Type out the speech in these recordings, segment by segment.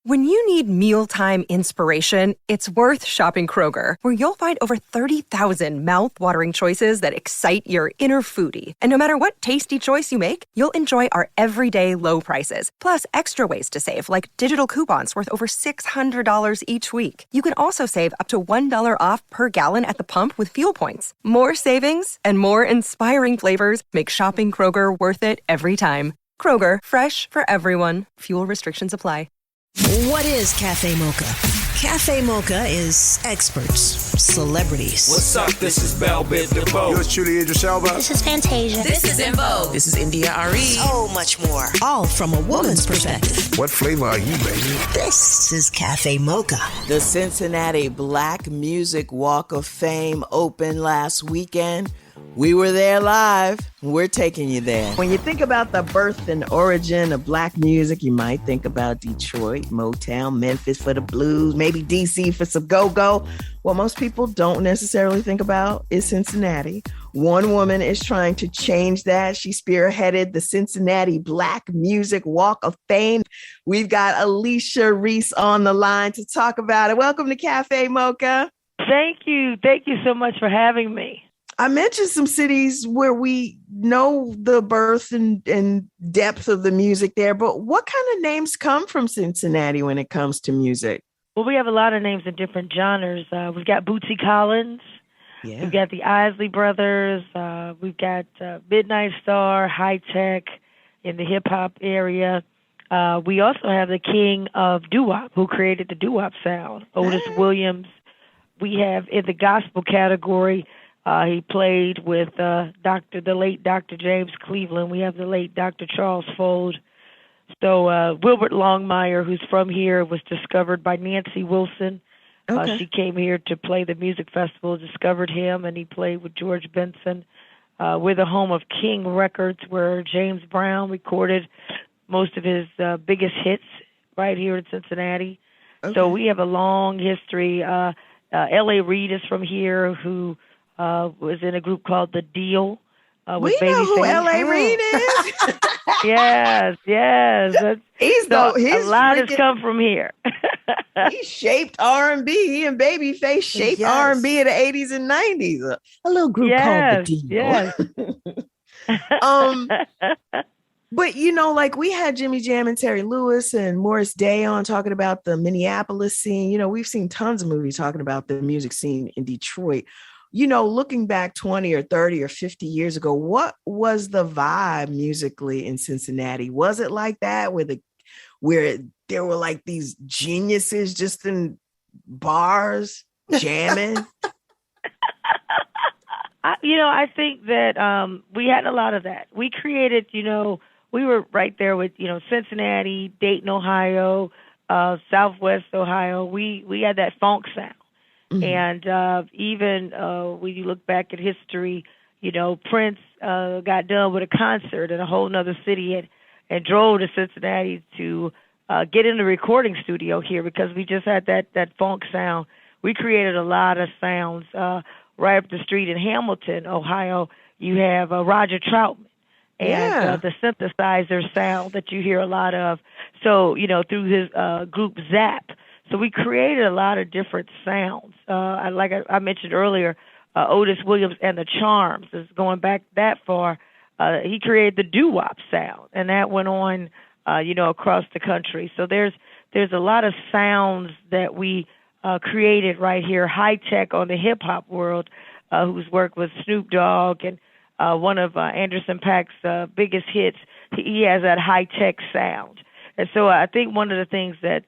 When you need mealtime inspiration, it's worth shopping Kroger, where you'll find over 30,000 mouth-watering choices that excite your inner foodie. And no matter what tasty choice you make, you'll enjoy our everyday low prices, plus extra ways to save, like digital coupons worth over $600 each week. You can also save up to $1 off per gallon at the pump with fuel points. More savings and more inspiring flavors make shopping Kroger worth it every time. Kroger, fresh for everyone. Fuel restrictions apply. What is Cafe Mocha? Cafe Mocha is experts, celebrities. What's up? This is Belle Biv DeVoe. Yours truly, Idris Elba. This is Fantasia. This is In Vogue. This is India Ari. So much more. All from a woman's perspective. What flavor are you, baby? This is Cafe Mocha. The Cincinnati Black Music Walk of Fame opened last weekend. We were there live. We're taking you there. When you think about the birth and origin of black music, you might think about Detroit, Motown, Memphis for the blues, maybe DC for some go-go. What most people don't necessarily think about is Cincinnati. One woman is trying to change that. She spearheaded the Cincinnati Black Music Walk of Fame. We've got Alicia Reese on the line to talk about it. Welcome to Cafe Mocha. Thank you. Thank you so much for having me. I mentioned some cities where we know the birth and depth of the music there, but what kind of names come from Cincinnati when it comes to music? Well, we have a lot of names in different genres. We've got Bootsy Collins. Yeah. We've got the Isley Brothers. We've got Midnight Star, High Tech in the hip-hop area. We also have the king of doo-wop, who created the doo-wop sound, Otis Williams. We have in the gospel category, he played with the late Dr. James Cleveland. We have the late Dr. Charles Fold. So Wilbert Longmire, who's from here, was discovered by Nancy Wilson. Okay. She came here to play the music festival, discovered him, and he played with George Benson. We're the home of King Records, where James Brown recorded most of his biggest hits right here in Cincinnati. Okay. So we have a long history. L.A. Reid is from here, who was in a group called The Deal. We know who L.A. Reid is. Yes. A lot has come from here. He shaped R&B. He and Babyface shaped R&B in the 80s and 90s. A little group called The Deal. Yes. But, like we had Jimmy Jam and Terry Lewis and Morris Day on talking about the Minneapolis scene. We've seen tons of movies talking about the music scene in Detroit. Looking back 20 or 30 or 50 years ago, what was the vibe musically in Cincinnati? Was it like that where there were like these geniuses just in bars jamming? I think that we had a lot of that. We created, we were right there with, Cincinnati, Dayton, Ohio, Southwest Ohio. We had that funk sound. Mm-hmm. And even when you look back at history, Prince got done with a concert in a whole nother city and drove to Cincinnati to get in the recording studio here because we just had that funk sound. We created a lot of sounds. Right up the street in Hamilton, Ohio, you have Roger Troutman and the synthesizer sound that you hear a lot of. So, through his group Zap. So we created a lot of different sounds. Like I mentioned earlier, Otis Williams and the Charms is going back that far. He created the doo-wop sound, and that went on, across the country. So there's a lot of sounds that we created right here. High Tech on the hip-hop world, who's worked with Snoop Dogg, and one of Anderson .Paak's biggest hits, he has that High Tech sound. And so I think one of the things that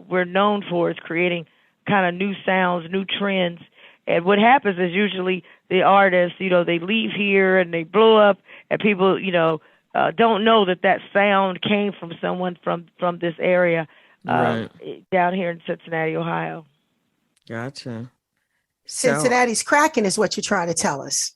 we're known for is creating kind of new sounds, new trends. And what happens is usually the artists, they leave here and they blow up, and people, don't know that sound came from someone from this area down here in Cincinnati, Ohio. Gotcha. Cincinnati's cracking is what you're trying to tell us.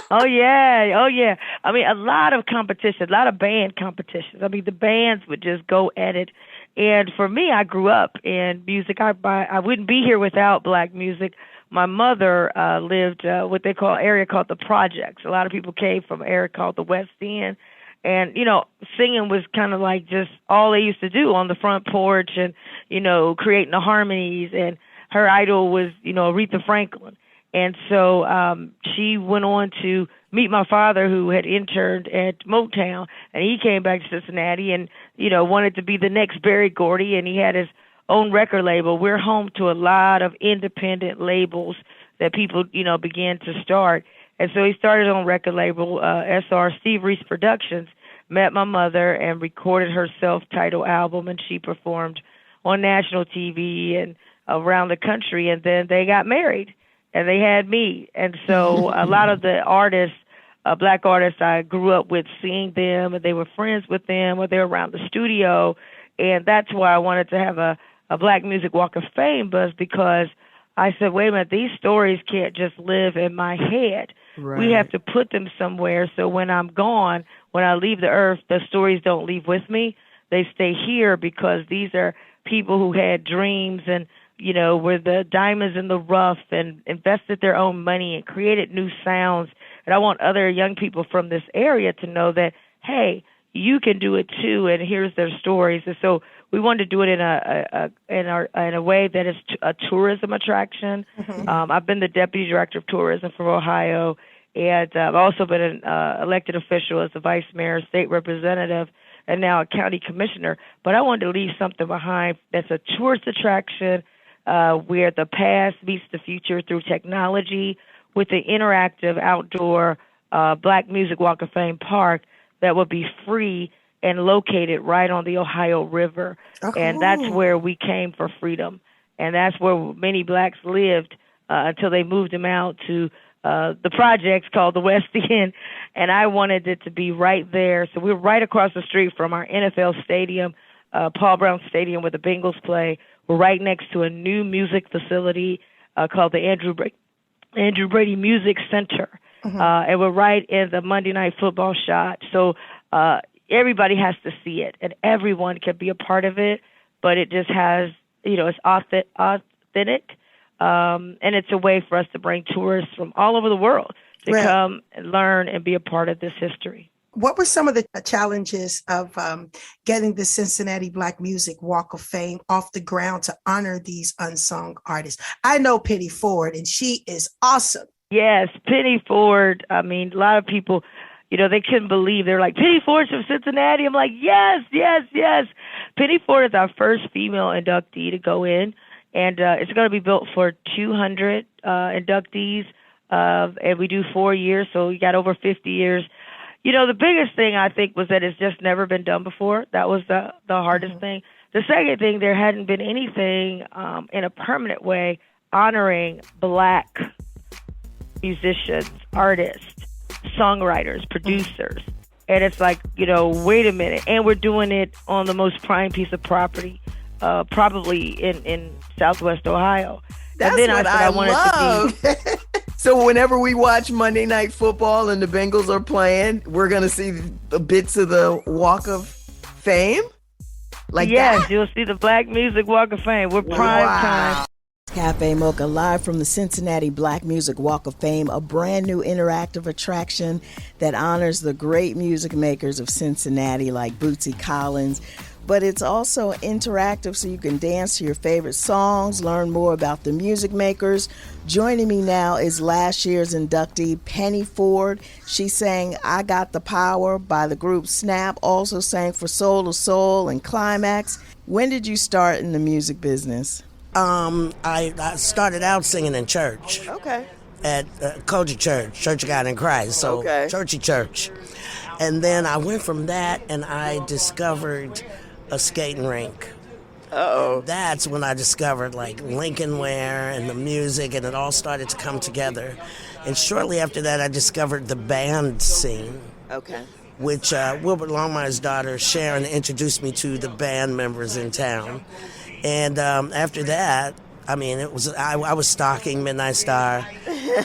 Oh, yeah. I mean, a lot of competition, a lot of band competitions. I mean, the bands would just go at it. And for me, I grew up in music. I wouldn't be here without black music. My mother lived what they call area called the Projects. A lot of people came from an area called the West End. And, singing was kind of like just all they used to do on the front porch and, creating the harmonies. And her idol was, Aretha Franklin. And so she went on to meet my father, who had interned at Motown, and he came back to Cincinnati and, wanted to be the next Berry Gordy, and he had his own record label. We're home to a lot of independent labels that people, began to start. And so he started on record label, SR Steve Reese Productions, met my mother and recorded her self-titled album, and she performed on national TV and around the country. And then they got married, and they had me. And so a lot of the artists, black artists I grew up with, seeing them, and they were friends with them, or they were around the studio. And that's why I wanted to have a Black Music Walk of Fame, was because I said, wait a minute, these stories can't just live in my head. Right. We have to put them somewhere, so when I'm gone, when I leave the earth, the stories don't leave with me. They stay here, because these are people who had dreams and, were the diamonds in the rough and invested their own money and created new sounds. And I want other young people from this area to know that, hey, you can do it too, and here's their stories. And so we wanted to do it in a way that is a tourism attraction. Mm-hmm. I've been the deputy director of tourism for Ohio, and I've also been an elected official as a vice mayor, state representative, and now a county commissioner. But I wanted to leave something behind that's a tourist attraction, where the past meets the future through technology, with the interactive outdoor Black Music Walk of Fame park that would be free and located right on the Ohio River. Oh. And that's where we came for freedom. And that's where many blacks lived until they moved them out to the projects called the West End. And I wanted it to be right there. So we're right across the street from our NFL stadium, Paul Brown Stadium, where the Bengals play. We're right next to a new music facility called the Andrew Brady Music Center. Mm-hmm. And we're right in the Monday Night Football shot. So everybody has to see it, and everyone can be a part of it, but it just has, it's authentic, and it's a way for us to bring tourists from all over the world to come and learn and be a part of this history. What were some of the challenges of getting the Cincinnati Black Music Walk of Fame off the ground to honor these unsung artists? I know Penny Ford, and she is awesome. Yes, Penny Ford. I mean, a lot of people, they couldn't believe. They're like, Penny Ford's from Cincinnati. I'm like, yes. Penny Ford is our first female inductee to go in, and it's going to be built for 200 inductees, and we do 4 years, so we got over 50 years. The biggest thing, I think, was that it's just never been done before. That was the hardest thing. The second thing, there hadn't been anything in a permanent way honoring Black musicians, artists, songwriters, producers. And it's like, wait a minute. And we're doing it on the most prime piece of property, probably in Southwest Ohio. That's and then what I wanted love. To be. So whenever we watch Monday Night Football and the Bengals are playing, we're going to see the bits of the Walk of Fame? Yes, you'll see the Black Music Walk of Fame. We're prime time. Cafe Mocha, live from the Cincinnati Black Music Walk of Fame, a brand new interactive attraction that honors the great music makers of Cincinnati like Bootsy Collins. But it's also interactive, so you can dance to your favorite songs, learn more about the music makers. Joining me now is last year's inductee, Penny Ford. She sang I Got the Power by the group Snap, also sang for Soul to Soul and Climax. When did you start in the music business? I started out singing in church. Okay. At Koji Church of God in Christ. So churchy church. And then I went from that and I discovered a skating rink. Uh-oh. That's when I discovered Lincoln Wear and the music, and it all started to come together. And shortly after that, I discovered the band scene. Okay. Which Wilbert Longmire's daughter, Sharon, introduced me to the band members in town. And after that, I was stalking Midnight Star.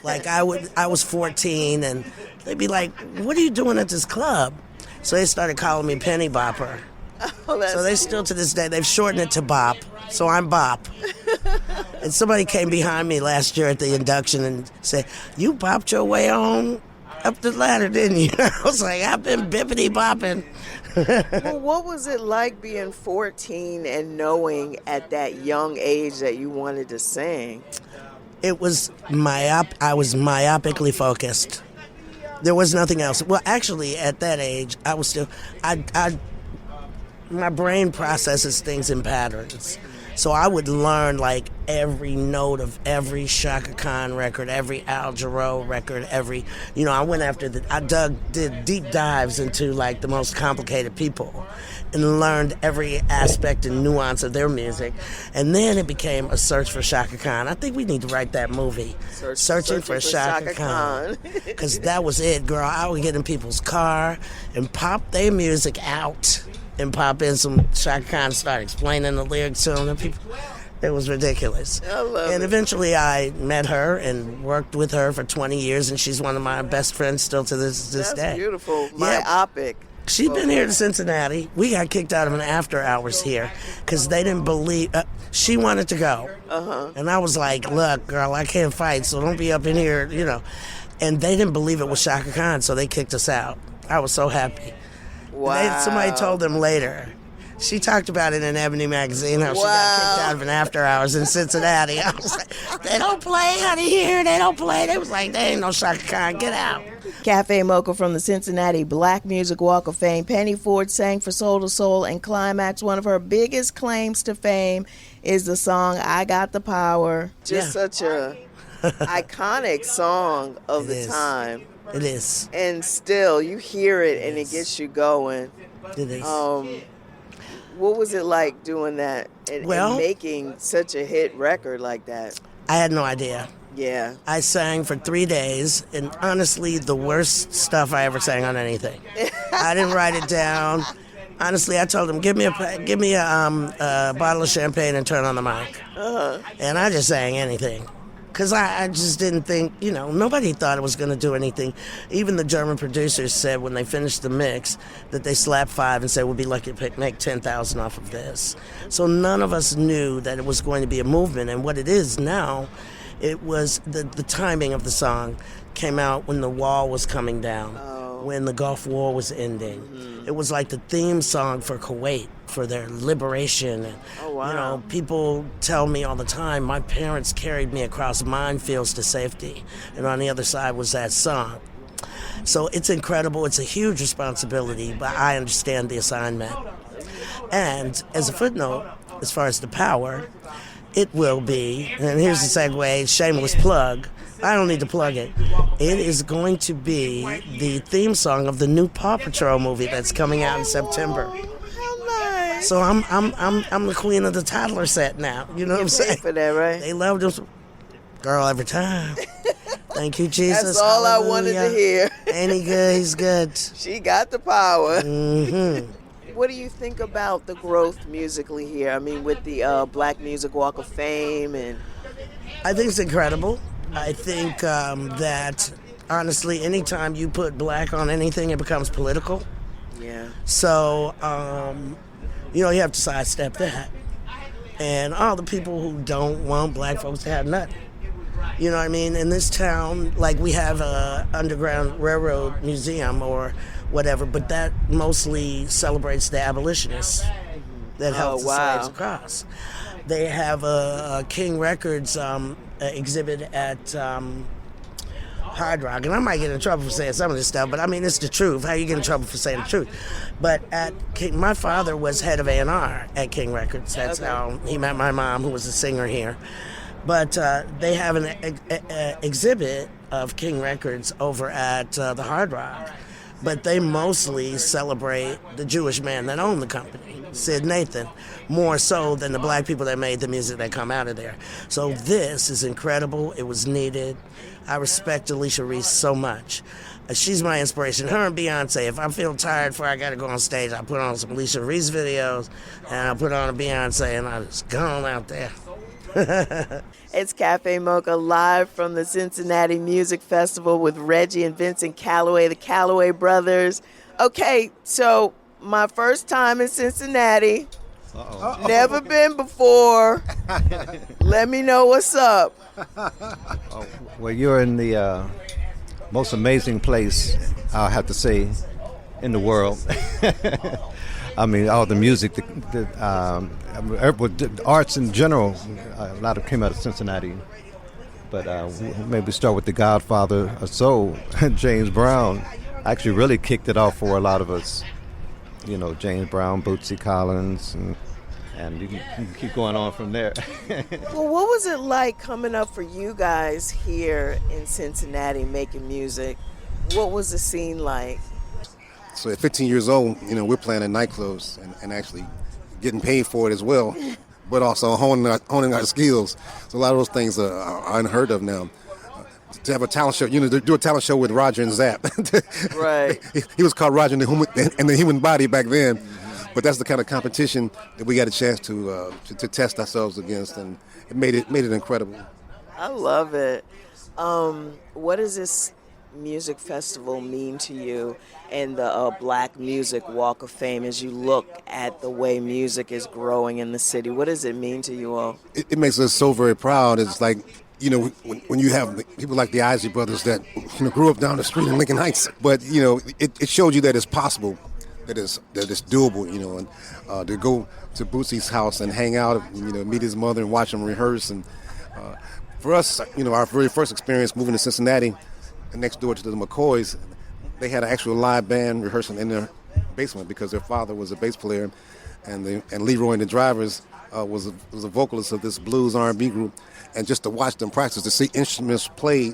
I was 14, and they'd be like, "What are you doing at this club?" So they started calling me Penny Bopper. So they still to this day, they've shortened it to Bop. So I'm Bop. And somebody came behind me last year at the induction and said, "You bopped your way on?" up the ladder, didn't you? I was like, I've been bippity bopping. Well, what was it like being 14 and knowing at that young age that you wanted to sing? It was I was myopically focused. There was nothing else. Well, actually, at that age, I was still, my brain processes things in patterns. So I would learn like every note of every Chaka Khan record, every Al Jarreau record, I did deep dives into like the most complicated people and learned every aspect and nuance of their music. And then it became a search for Chaka Khan. I think we need to write that movie, Searching for Chaka Khan. Because that was it, girl. I would get in people's car and pop their music out and pop in some Chaka Khan, start explaining the lyrics to them. And people, it was ridiculous. I love it. Eventually I met her and worked with her for 20 years, and she's one of my best friends still to this day. That's beautiful. Myopic. She'd been here to Cincinnati. We got kicked out of an after hours here because they didn't believe. She wanted to go. And I was like, look, girl, I can't fight, so don't be up in here, And they didn't believe it was Chaka Khan, so they kicked us out. I was so happy. Wow. Somebody told them later. She talked about it in Ebony magazine, how she got kicked out of an after hours in Cincinnati. I was like, they don't play out of here. They don't play. They was like, they ain't no Chaka Khan. Get out. Cafe Mocha from the Cincinnati Black Music Walk of Fame. Penny Ford sang for Soul to Soul and Climax. One of her biggest claims to fame is the song I Got the Power. Just such a iconic song of the time. It is. And still, you hear it and it gets you going. It is. What was it like doing that and making such a hit record like that? I had no idea. Yeah. I sang for 3 days, and honestly, the worst stuff I ever sang on anything. I didn't write it down. Honestly, I told him, give me a bottle of champagne and turn on the mic. And I just sang anything. Because I just didn't think, nobody thought it was going to do anything. Even the German producers said when they finished the mix that they slapped 5 and said, we'll be lucky to make 10,000 off of this. So none of us knew that it was going to be a movement. And what it is now, it was the timing of the song came out when the wall was coming down, when the Gulf War was ending. It was like the theme song for Kuwait, for their liberation. And, people tell me all the time, my parents carried me across minefields to safety, and on the other side was that song. So it's incredible. It's a huge responsibility, but I understand the assignment. And as a footnote, as far as the power, it will be, and here's the segue, shameless plug. I don't need to plug it. It is going to be the theme song of the new Paw Patrol movie that's coming out in September. How nice. So I'm the queen of the toddler set now. You know what I'm saying? For that, right? They love this girl every time. Thank you, Jesus. That's all Hallelujah. I wanted to hear. Ain't he good? He's good. She got the power. Mm-hmm. What do you think about the growth musically here? I mean, with the Black Music Walk of Fame and. I think it's incredible. I think that, honestly, anytime you put black on anything, it becomes political. Yeah. So, you have to sidestep that. And all the people who don't want black folks to have nothing. You know what I mean? In this town, like we have a Underground Railroad Museum or whatever, but that mostly celebrates the abolitionists that helped the slaves across. They have a King Records exhibit at Hard Rock, and I might get in trouble for saying some of this stuff, but I mean, it's the truth. How you get in trouble for saying the truth? But at King, my father was head of A&R at King Records. That's how he met my mom, who was a singer here. But they have an exhibit of King Records over at the Hard Rock. But they mostly celebrate the Jewish man that owned the company, Sid Nathan, more so than the black people that made the music that come out of there. So this is incredible. It was needed. I respect Alicia Reese so much. She's my inspiration. Her and Beyonce. If I feel tired before I got to go on stage, I put on some Alicia Reese videos, and I put on a Beyonce, and I just gone out there. It's Cafe Mocha live from the Cincinnati Music Festival with Reggie and Vincent Calloway, the Calloway brothers. Okay, so my first time in Cincinnati. Uh-oh. Never been before. Let me know what's up. Well, you're in the most amazing place, I'll have to say, in the world. I mean, all the music, the arts in general, a lot of came out of Cincinnati. But maybe start with the godfather of soul, James Brown. Actually really kicked it off for a lot of us. You know, James Brown, Bootsy Collins, and you can keep going on from there. Well, what was it like coming up for you guys here in Cincinnati making music? What was the scene like? So at 15 years old, you know, we're playing in nightclubs and actually getting paid for it as well, but also honing our skills. So a lot of those things are unheard of now. To have a talent show, you know, to do a talent show with Roger and Zapp. Right. He was called Roger and the Human Body back then. But that's the kind of competition that we got a chance to test ourselves against, and it made it incredible. I love it. What does this music festival mean to you and the Black Music Walk of Fame as you look at the way music is growing in the city? What does it mean to you all? It makes us so very proud. It's like, you know, when you have people like the Isley Brothers that, you know, grew up down the street in Lincoln Heights, but, you know, it showed you that it's possible, that it's doable, you know, and to go to Bootsy's house and hang out, you know, meet his mother and watch him rehearse. And for us, you know, our very first experience moving to Cincinnati, next door to the McCoys, they had an actual live band rehearsing in their basement because their father was a bass player, and Leroy and the Drivers was a vocalist of this blues R&B group. And just to watch them practice, to see instruments played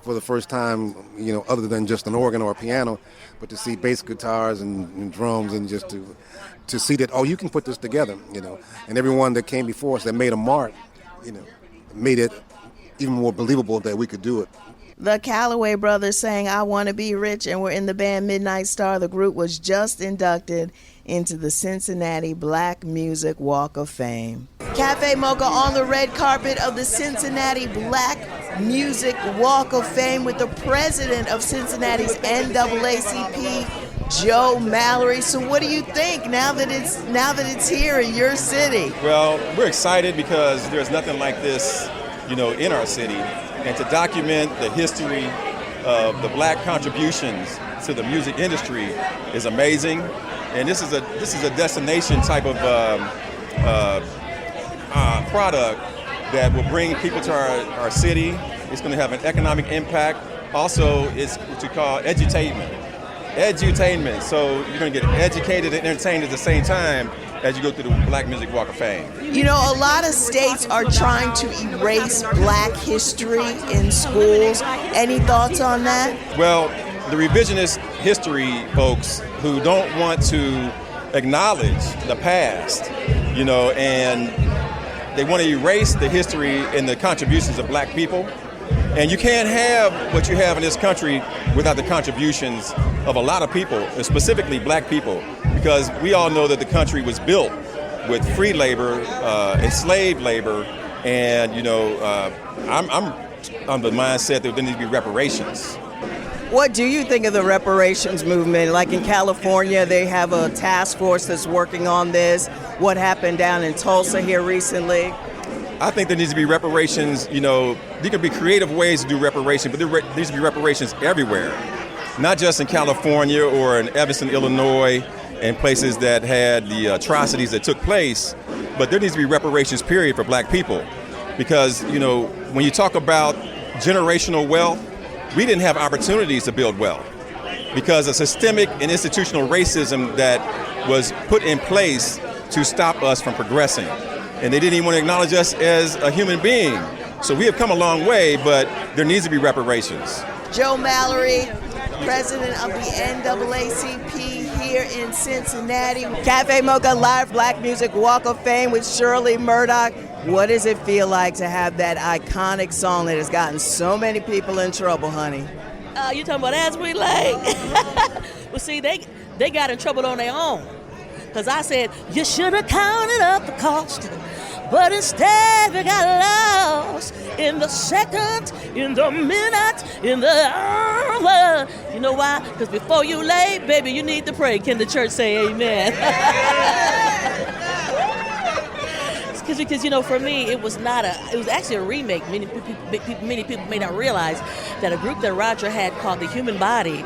for the first time, you know, other than just an organ or a piano, but to see bass guitars and drums, and just to see that, oh, you can put this together, you know. And everyone that came before us that made a mark, you know, made it even more believable that we could do it. The Calloway brothers sang I Want to Be Rich and were in the band Midnight Star. The group was just inducted into the Cincinnati Black Music Walk of Fame. Cafe Mocha on the red carpet of the Cincinnati Black Music Walk of Fame with the president of Cincinnati's NAACP, Joe Mallory. So what do you think now that it's here in your city? Well, we're excited because there's nothing like this, you know, in our city. And to document the history of the Black contributions to the music industry is amazing. And this is a destination type of product that will bring people to our city. It's going to have an economic impact. Also, it's what you call edutainment. Edutainment. So you're going to get educated and entertained at the same time as you go through the Black Music Walk of Fame. You know, a lot of states are trying to erase Black history in schools. Any thoughts on that? Well, the revisionist history folks who don't want to acknowledge the past, you know, and they want to erase the history and the contributions of Black people. And you can't have what you have in this country without the contributions of a lot of people, and specifically Black people, because we all know that the country was built with free labor, enslaved labor, and, you know, I'm on the mindset that there needs to be reparations. What do you think of the reparations movement? Like in California, they have a task force that's working on this. What happened down in Tulsa here recently? I think there needs to be reparations. You know, there could be creative ways to do reparation, but there needs to be reparations everywhere, not just in California or in Evanston, Illinois, and places that had the atrocities that took place, but there needs to be reparations, period, for Black people. Because, you know, when you talk about generational wealth, we didn't have opportunities to build wealth because of systemic and institutional racism that was put in place to stop us from progressing. And they didn't even want to acknowledge us as a human being. So we have come a long way, but there needs to be reparations. Joe Mallory, president of the NAACP here in Cincinnati. Cafe Mocha Live Black Music Walk of Fame with Shirley Murdoch. What does it feel like to have that iconic song that has gotten so many people in trouble, honey? You talking about As We Lay? Well, see, they got in trouble on their own. Because I said, you should have counted up the cost, but instead we got lost in the second, in the minute, in the hour. You know why? Because before you lay, baby, you need to pray. Can the church say amen? Because you know, for me, it was actually a remake. Many people may not realize that a group that Roger had called the Human Body,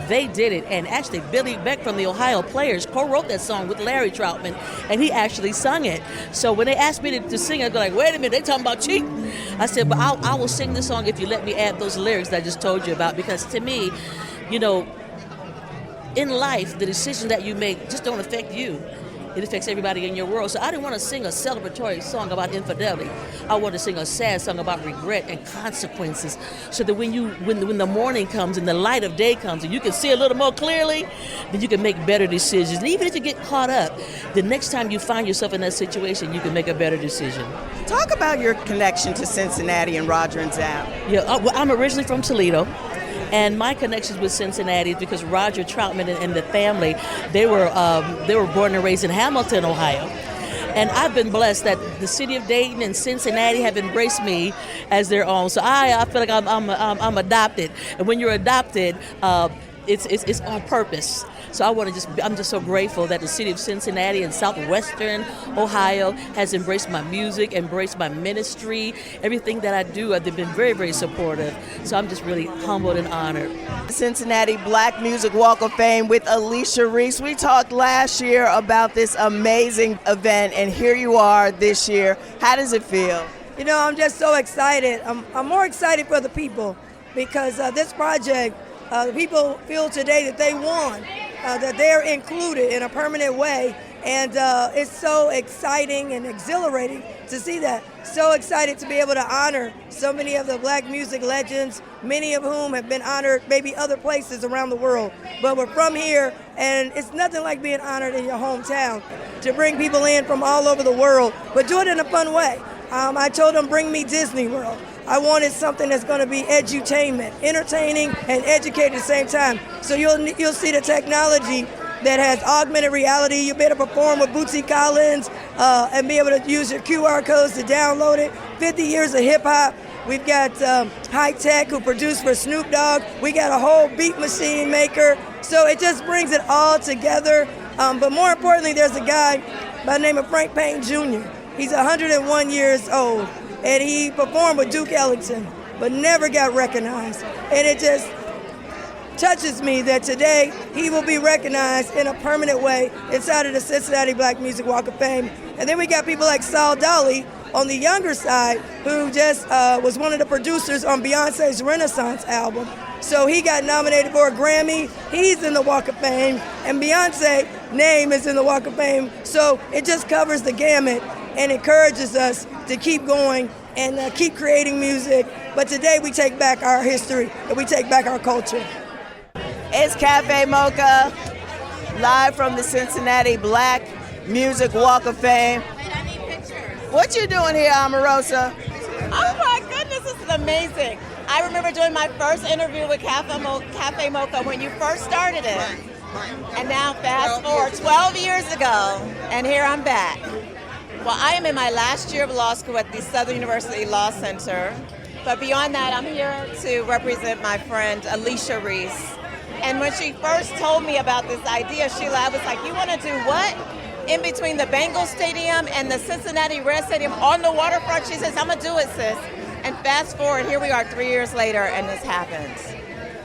they did it, and actually Billy Beck from the Ohio Players co-wrote that song with Larry Troutman, and he actually sung it. So when they asked me to sing, I'd go like, wait a minute, they talking about cheating. I said, but I will sing the song if you let me add those lyrics that I just told you about, because to me, you know, in life, the decisions that you make just don't affect you. It affects everybody in your world. So I didn't want to sing a celebratory song about infidelity. I wanted to sing a sad song about regret and consequences, so that when the morning comes and the light of day comes and you can see a little more clearly, then you can make better decisions. And even if you get caught up, the next time you find yourself in that situation, you can make a better decision. Talk about your connection to Cincinnati and Roger and Zapp. Yeah, I'm originally from Toledo. And my connections with Cincinnati is because Roger Troutman and the family, they were born and raised in Hamilton, Ohio. And I've been blessed that the city of Dayton and Cincinnati have embraced me as their own. So I feel like I'm adopted. And when you're adopted, it's on purpose. So I'm just so grateful that the city of Cincinnati and southwestern Ohio has embraced my music, embraced my ministry, everything that I do. They've been very, very supportive. So I'm just really humbled and honored. Cincinnati Black Music Walk of Fame with Alicia Reese. We talked last year about this amazing event, and here you are this year. How does it feel? You know, I'm just so excited. I'm more excited for the people, because this project, the people feel today that they won. That they're included in a permanent way, and it's so exciting and exhilarating to see that. So excited to be able to honor so many of the black music legends, many of whom have been honored maybe other places around the world, but we're from here, and it's nothing like being honored in your hometown. To bring people in from all over the world, but do it in a fun way. I told them, bring me Disney World. I wanted something that's going to be edutainment, entertaining and educated at the same time. So you'll see the technology that has augmented reality. You'll be able to perform with Bootsy Collins and be able to use your QR codes to download it. 50 years of hip hop. We've got High Tech, who produced for Snoop Dogg. We got a whole beat machine maker. So it just brings it all together. But more importantly, there's a guy by the name of Frank Payne Jr. He's 101 years old, and he performed with Duke Ellington, but never got recognized. And it just touches me that today he will be recognized in a permanent way inside of the Cincinnati Black Music Walk of Fame. And then we got people like Saul Dolly on the younger side, who just was one of the producers on Beyonce's Renaissance album. So he got nominated for a Grammy. He's in the Walk of Fame, and Beyonce's name is in the Walk of Fame. So it just covers the gamut and encourages us to keep going and keep creating music. But today we take back our history and we take back our culture. It's Cafe Mocha, live from the Cincinnati Black Music Walk of Fame. What you doing here, Omarosa? Oh my goodness, this is amazing. I remember doing my first interview with Cafe Mocha when you first started it. And now fast forward 12 years ago, and here I'm back. Well, I am in my last year of law school at the Southern University Law Center. But beyond that, I'm here to represent my friend Alicia Reese. And when she first told me about this idea, Sheila, I was like, you want to do what? In between the Bengals Stadium and the Cincinnati Red Stadium on the waterfront? She says, I'm going to do it, sis. And fast forward, here we are 3 years later, and this happens.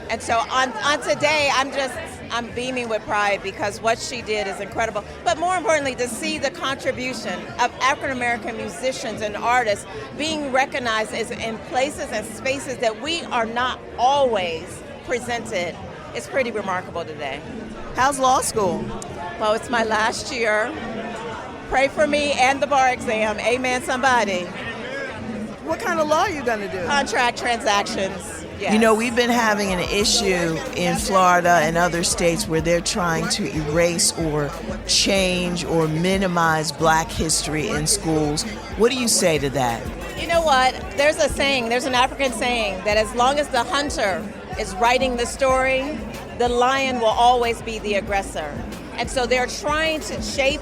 And so on today, I'm beaming with pride, because what she did is incredible. But more importantly, to see the contribution of African-American musicians and artists being recognized as in places and spaces that we are not always presented is pretty remarkable today. How's law school? Well, it's my last year. Pray for me and the bar exam. Amen, somebody. What kind of law are you going to do? Contract transactions. Yes. You know, we've been having an issue in Florida and other states where they're trying to erase or change or minimize Black history in schools. What do you say to that? You know what? There's a saying, there's an African saying that as long as the hunter is writing the story, the lion will always be the aggressor. And so they're trying to shape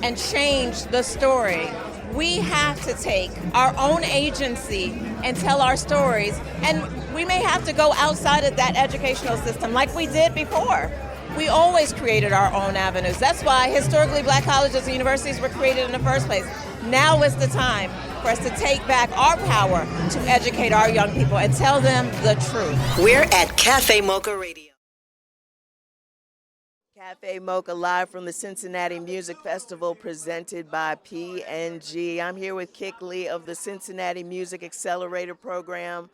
and change the story. We have to take our own agency and tell our stories. And we may have to go outside of that educational system like we did before. We always created our own avenues. That's why historically Black colleges and universities were created in the first place. Now is the time for us to take back our power to educate our young people and tell them the truth. We're at Cafe Mocha Radio. Cafe Mocha live from the Cincinnati Music Festival presented by P&G. I'm here with Kik Lee of the Cincinnati Music Accelerator Program.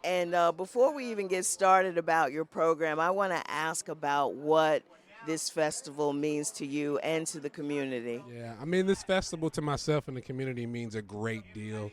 And before we even get started about your program, I want to ask about what this festival means to you and to the community. Yeah, I mean, this festival to myself and the community means a great deal.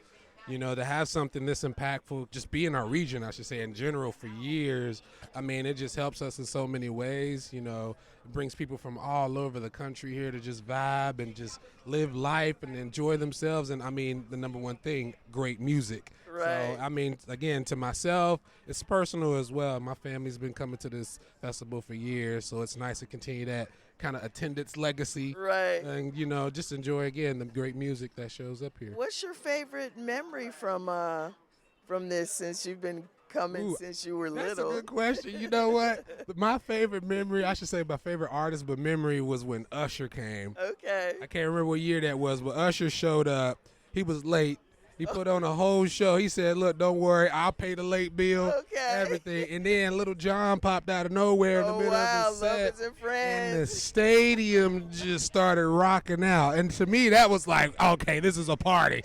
You know, to have something this impactful, just be in our region, I should say, in general, for years, I mean, it just helps us in so many ways. You know, it brings people from all over the country here to just vibe and just live life and enjoy themselves. And, I mean, the number one thing, great music. Right. So, I mean, again, to myself, it's personal as well. My family's been coming to this festival for years, so it's nice to continue that kind of attendance legacy. Right. And, you know, just enjoy, again, the great music that shows up here. What's your favorite memory from this since you've been coming since you were little? That's a good question. You know what? My favorite memory, I should say my favorite artist, but memory was when Usher came. Okay. I can't remember what year that was, but Usher showed up. He was late. He put on a whole show. He said, look, don't worry, I'll pay the late bill, everything. And then Little John popped out of nowhere in the middle of the set. And the stadium just started rocking out. And to me, that was like, okay, this is a party.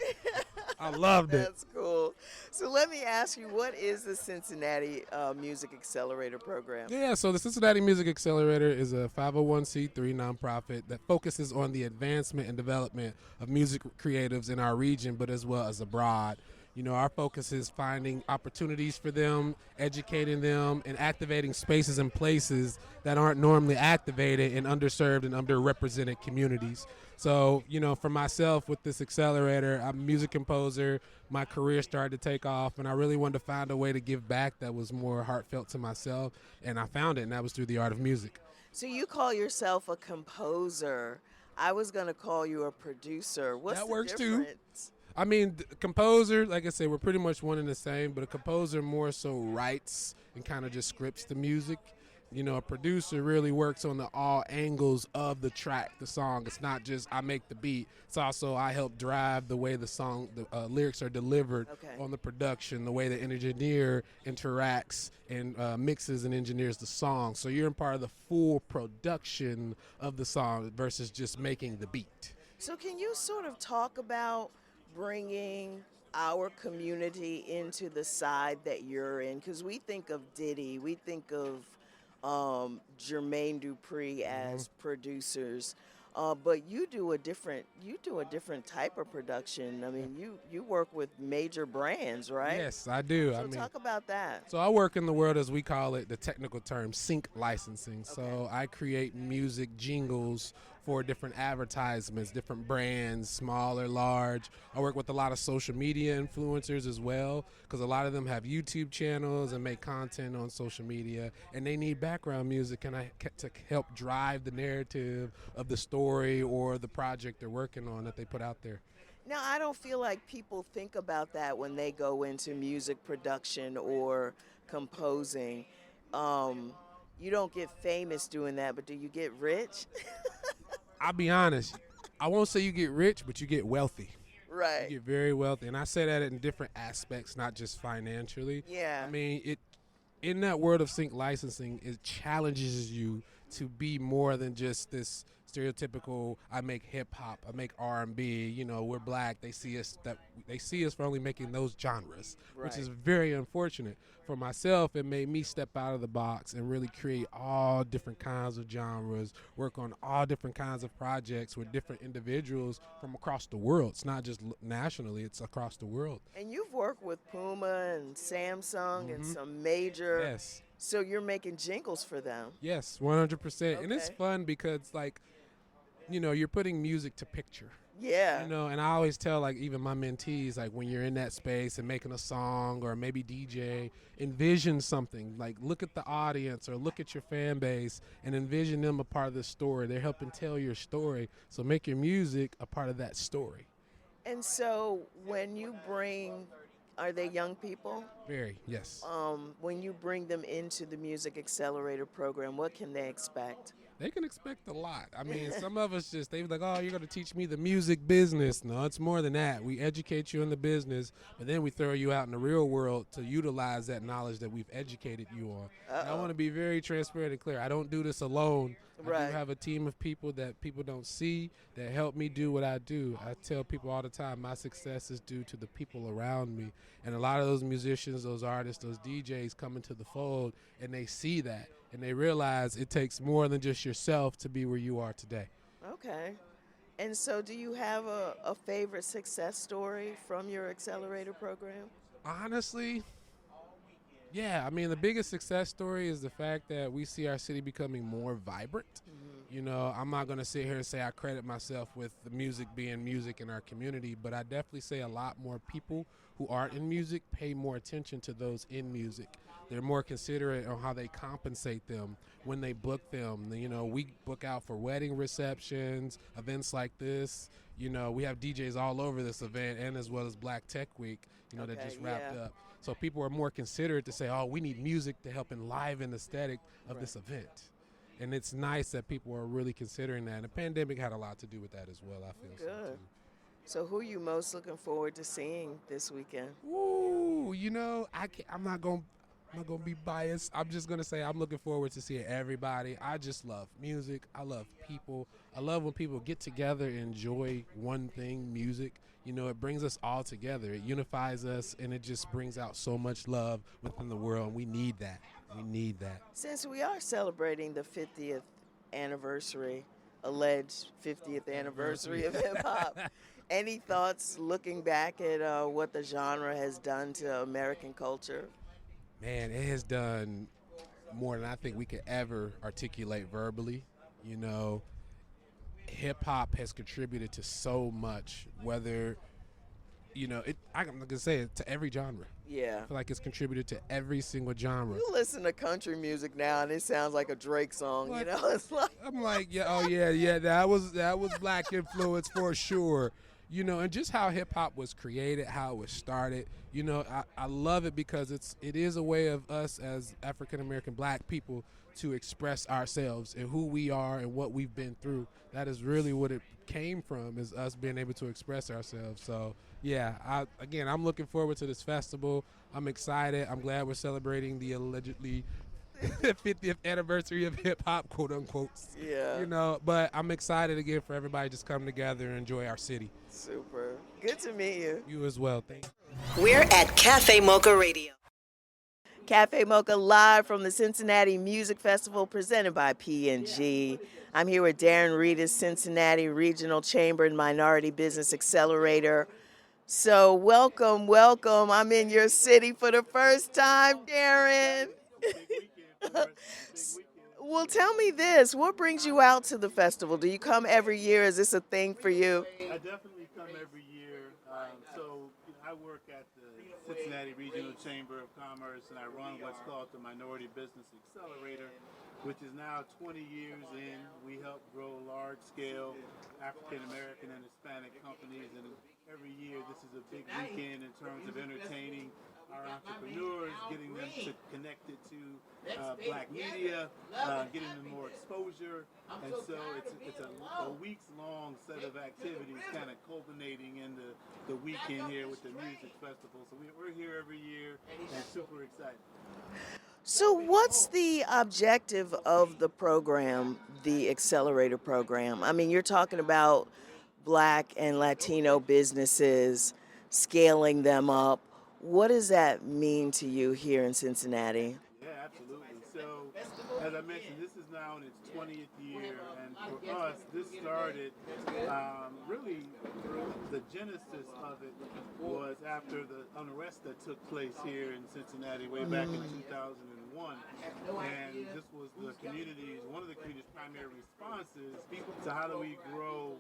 I loved it. That's cool. So let me ask you, what is the Cincinnati Music Accelerator Program? Yeah, so the Cincinnati Music Accelerator is a 501c3 nonprofit that focuses on the advancement and development of music creatives in our region, but as well as abroad. You know, our focus is finding opportunities for them, educating them, and activating spaces and places that aren't normally activated in underserved and underrepresented communities. So, you know, for myself with this accelerator, I'm a music composer. My career started to take off, and I really wanted to find a way to give back that was more heartfelt to myself, and I found it, and that was through the art of music. So you call yourself a composer. I was going to call you a producer. What's that the works difference? Too. I mean, composer, like I said, we're pretty much one and the same, but a composer more so writes and kind of just scripts the music. You know, a producer really works on the all angles of the track, the song. It's not just I make the beat. It's also I help drive the way the song, the lyrics are delivered on the production, the way the engineer interacts and mixes and engineers the song. So you're in part of the full production of the song versus just making the beat. So can you sort of talk about bringing our community into the side that you're in? Because we think of Diddy, we think of Jermaine Dupri as producers, but you do a different type of production. I mean, you work with major brands, right? Yes, I do. So talk about that. So I work in the world, as we call it, the technical term, sync licensing. So I create music jingles for different advertisements, different brands, small or large. I work with a lot of social media influencers as well, because a lot of them have YouTube channels and make content on social media, and they need background music to help drive the narrative of the story or the project they're working on that they put out there. Now, I don't feel like people think about that when they go into music production or composing. You don't get famous doing that, but do you get rich? I'll be honest. I won't say you get rich, but you get wealthy. Right. You get very wealthy. And I say that in different aspects, not just financially. Yeah. I mean, in that world of sync licensing, it challenges you to be more than just this stereotypical, I make hip hop, I make R&B, you know, we're black, they see us for only making those genres, which is very unfortunate. For myself, it made me step out of the box and really create all different kinds of genres, work on all different kinds of projects with different individuals from across the world. It's not just nationally, it's across the world. And you've worked with Puma and Samsung and some major. Yes. So you're making jingles for them. Yes, 100%. And it's fun because, like, you know, you're putting music to picture. Yeah. You know, and I always tell, like, even my mentees, like, when you're in that space and making a song or maybe DJ, envision something. Like, look at the audience or look at your fan base and envision them a part of the story. They're helping tell your story. So make your music a part of that story. And so when you bring, are they young people? Very, yes. When you bring them into the Music Accelerator program, what can they expect? they can expect a lot. I mean, some of us they like, oh, you're going to teach me the music business. No, it's more than that. We educate you in the business, but then we throw you out in the real world to utilize that knowledge that we've educated you on. And I want to be very transparent and clear. I don't do this alone. Right. I do have a team of people that people don't see that help me do what I do. I tell people all the time my success is due to the people around me. And a lot of those musicians, those artists, those DJs come into the fold and they see that and they realize it takes more than just yourself to be where you are today. Okay. And so do you have a favorite success story from your accelerator program? Honestly, yeah. I mean, the biggest success story is the fact that we see our city becoming more vibrant. You know, I'm not going to sit here and say I credit myself with the music being music in our community, but I definitely say a lot more people who aren't in music pay more attention to those in music. They're more considerate on how they compensate them when they book them. You know, we book out for wedding receptions, events like this. You know, we have DJs all over this event, and as well as Black Tech Week, you know, that just wrapped up. So people are more considerate to say, oh, we need music to help enliven the aesthetic of this event. And it's nice that people are really considering that. And the pandemic had a lot to do with that as well, I feel. Good. So who are you most looking forward to seeing this weekend? Ooh, you know, I'm not going to be biased. I'm just going to say I'm looking forward to seeing everybody. I just love music. I love people. I love when people get together and enjoy one thing, music. You know, it brings us all together. It unifies us, and it just brings out so much love within the world. And we need that. We need that. Since we are celebrating the 50th anniversary, alleged 50th anniversary of hip-hop, any thoughts looking back at what the genre has done to American culture? Man, it has done more than I think we could ever articulate verbally. You know, hip-hop has contributed to so much, whether, you know, I'm going to say it to every genre. Yeah. I feel like it's contributed to every single genre. You listen to country music now, and it sounds like a Drake song. What? You know, it's like I'm like, yeah, oh yeah, that was Black influence for sure. You know, and just how hip hop was created, how it was started. You know, I love it because it is a way of us as African American Black people to express ourselves and who we are and what we've been through. That is really what it came from, is us being able to express ourselves. So yeah, I'm looking forward to this festival. I'm excited. I'm glad we're celebrating the allegedly 50th anniversary of hip hop, quote unquote. Yeah. You know, but I'm excited again for everybody to just come together and enjoy our city. Super. Good to meet you. You as well. Thank you. We're at Cafe Mocha Radio. Cafe Mocha live from the Cincinnati Music Festival presented by P&G. I'm here with Darren Reedus, Cincinnati Regional Chamber and Minority Business Accelerator. So welcome. I'm in your city for the first time, Darren. Well, tell me this. What brings you out to the festival? Do you come every year? Is this a thing for you? I definitely come every year. I work at the Cincinnati Regional Chamber of Commerce, and I run what's called the Minority Business Accelerator, which is now 20 years in. We help grow large-scale African American and Hispanic companies, and every year this is a big weekend in terms of entertaining our entrepreneurs, getting them connected to Black media, getting them more exposure, and so it's a weeks-long set of activities kind of culminating in the weekend here with the music festival. So we're here every year and super excited. So what's the objective of the program, the Accelerator program? I mean, you're talking about Black and Latino businesses, scaling them up. What does that mean to you here in Cincinnati? Yeah, absolutely. So, as I mentioned, this is now in its 20th year, and for us, this started really, the genesis of it was after the unrest that took place here in Cincinnati way back in 2001, and this was one of the community's primary responses to how do we grow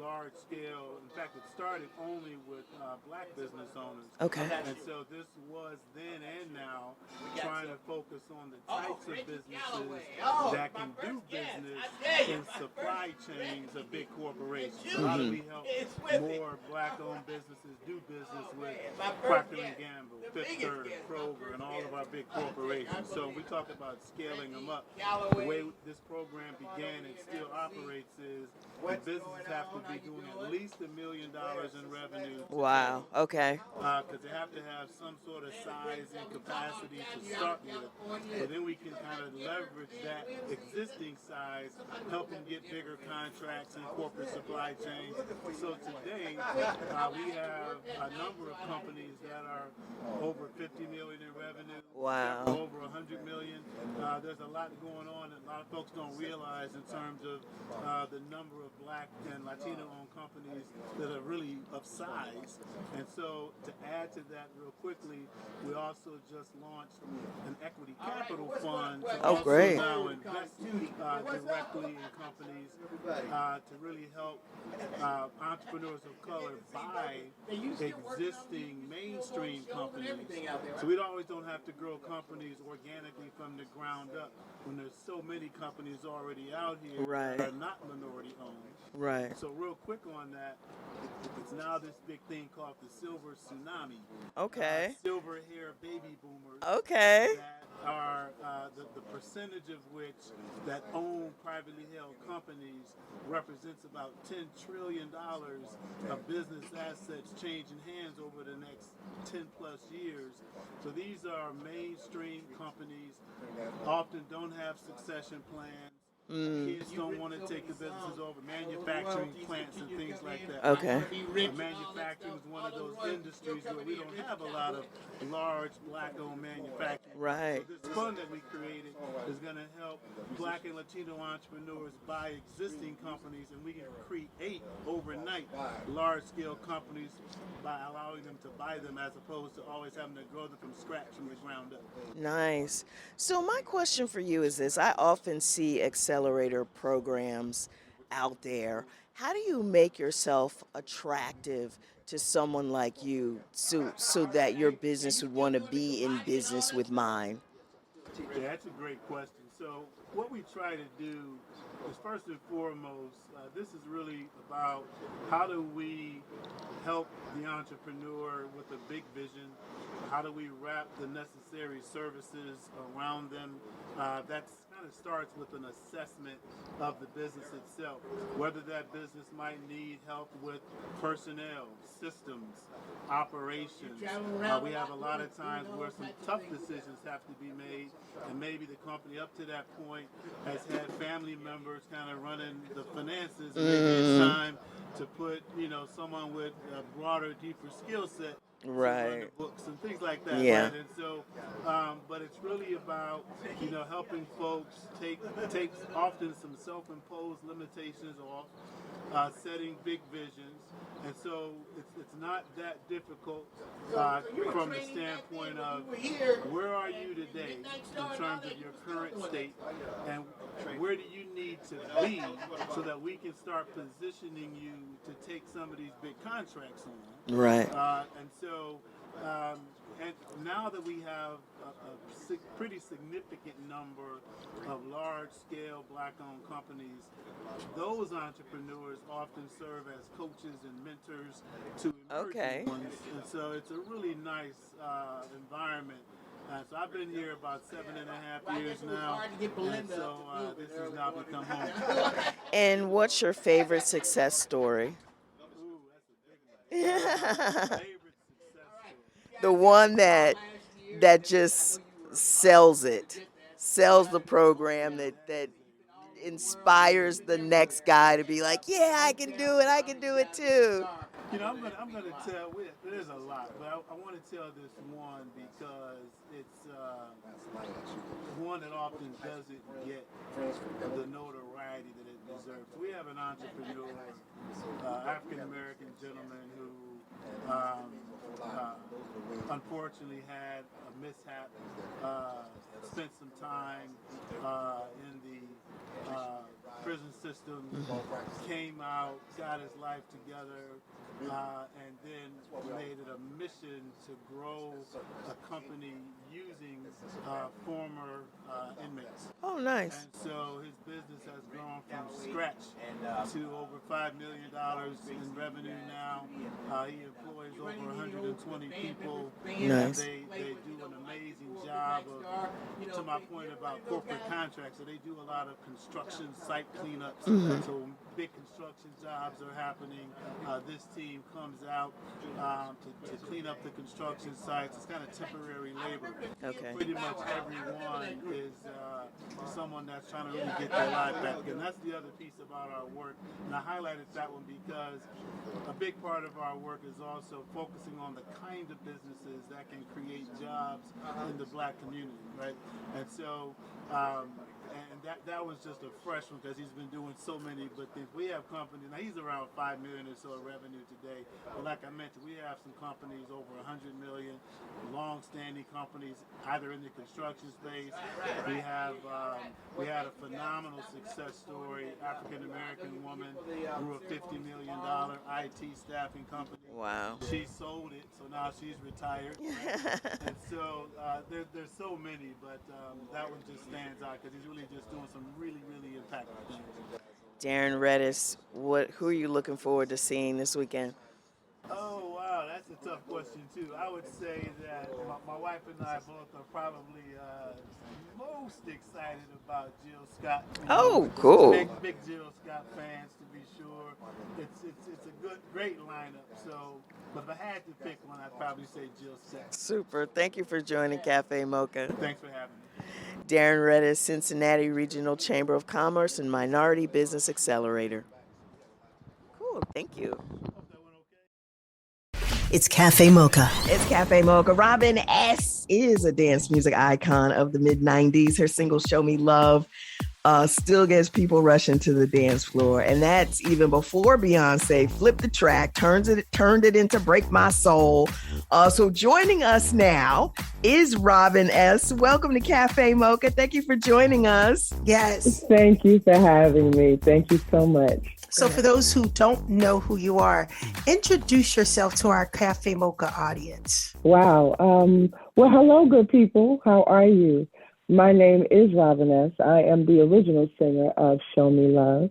large scale. In fact, it started only with Black business owners. Okay. And so this was then and now trying to focus on the types of businesses that can do business in supply chains of big corporations. So how do we help more Black-owned businesses do business with Procter & Gamble, Fifth Third, Kroger, and all of our big corporations. So we talk about scaling them up. The way this program began and still operates is the businesses have to be doing at least $1 million in revenue. Wow. Okay. Because they have to have some sort of size and capacity to start with. So then we can kind of leverage that existing size, help them get bigger contracts in corporate supply chains. So today, we have a number of companies that are over 50 million in revenue. Wow. Over 100 million. There's a lot going on that a lot of folks don't realize in terms of the number of Black and Latino-owned companies that are really of size. And so to add to that real quickly, we also just launched an equity capital fund to also great. now invest directly in companies to really help entrepreneurs of color buy existing mainstream companies. So we always don't have to grow companies organically from the ground up when there's so many companies already out here Right. that are not minority owned. Right. So real quick on that, it's now this big thing called the silver tsunami. Okay. Silver hair baby boomers. Okay. That are the percentage of which that own privately held companies represents about $10 trillion of business assets changing hands over the next 10 plus years. So these are mainstream companies, often don't have succession plans. Kids don't want to take the businesses over, manufacturing plants and things like that. Okay. Manufacturing is one of those industries where we don't have a lot of large Black-owned manufacturing. Right. So this fund that we created is going to help Black and Latino entrepreneurs buy existing companies, and we can create overnight large-scale companies by allowing them to buy them as opposed to always having to grow them from scratch from the ground up. Nice. So my question for you is this. I often see accelerator programs out there. How do you make yourself attractive to someone like you so that your business would want to be in business with mine? Yeah, that's a great question. So what we try to do is first and foremost, this is really about how do we help the entrepreneur with a big vision? How do we wrap the necessary services around them? That's kind of starts with an assessment of the business itself, whether that business might need help with personnel, systems, operations. We have a lot of times where some tough decisions have to be made, and maybe the company up to that point has had family members kind of running the finances, and maybe it's time to put, someone with a broader, deeper skill set Right. the books and things like that. Yeah. Right? And so, but it's really about, helping folks take often some self-imposed limitations off, setting big visions. And so it's not that difficult from the standpoint of where are you today in terms of your current state, and where do you need to be so that we can start positioning you to take some of these big contracts on. Right. And so, and now that we have a pretty significant number of large-scale Black-owned companies, those entrepreneurs often serve as coaches and mentors to emerging ones. And so it's a really nice environment. So I've been here about 7.5 years now, and so this has now become home. And what's your favorite success story? Ooh, that's a big one. Favorite success story. The one that just sells the program, that inspires the next guy to be like, yeah, I can do it too. I'm gonna tell. There's a lot, but I want to tell this one because it's one that often doesn't get the notoriety that it deserves. We have an entrepreneur, African American gentleman who unfortunately had a mishap, spent some time in the prison system, came out, got his life together, and then made it a mission to grow a company using former inmates. Oh, nice. And so his business has grown from scratch to over $5 million in revenue now. He employs over 150 120 people. Nice. They do an amazing job of, to my point about corporate contracts, so they do a lot of construction site cleanups. Mhm. So big construction jobs are happening. This team comes out to clean up the construction sites. It's kind of temporary labor. Okay. Pretty much everyone is someone that's trying to really get their life back. And that's the other piece about our work. And I highlighted that one because a big part of our work is also focusing on the kind of businesses that can create jobs in the black community, right? And so, and that was just a fresh one because he's been doing so many good things. We have companies, now he's around 5 million or so in revenue today, but like I mentioned, we have some companies over 100 million, long-standing companies, either in the construction space. We had a phenomenal success story, African-American woman, grew a $50 million IT staffing company. Wow. She sold it, so now she's retired. Right? And so there's so many, but that one just stands out because he's really just doing some really, really impactful things. Darren Redis, who are you looking forward to seeing this weekend? Oh, wow, that's a tough question, too. I would say that my wife and I both are probably most excited about Jill Scott. Oh, cool. Big Jill Scott fans, to be sure. It's a great lineup. So, but if I had to pick one, I'd probably say Jill Scott. Super. Thank you for joining Cafe Mocha. Thanks for having me. Darren Redis, Cincinnati Regional Chamber of Commerce and Minority Business Accelerator. Cool. Thank you. It's Cafe Mocha. It's Cafe Mocha. Robin S. is a dance music icon of the mid-90s. Her single Show Me Love still gets people rushing to the dance floor. And that's even before Beyonce flipped the track, turned it into Break My Soul. So joining us now is Robin S. Welcome to Cafe Mocha. Thank you for joining us. Yes. Thank you for having me. Thank you so much. So for those who don't know who you are, introduce yourself to our Cafe Mocha audience. Wow. Well, hello, good people. How are you? My name is Robin S. I am the original singer of Show Me Love.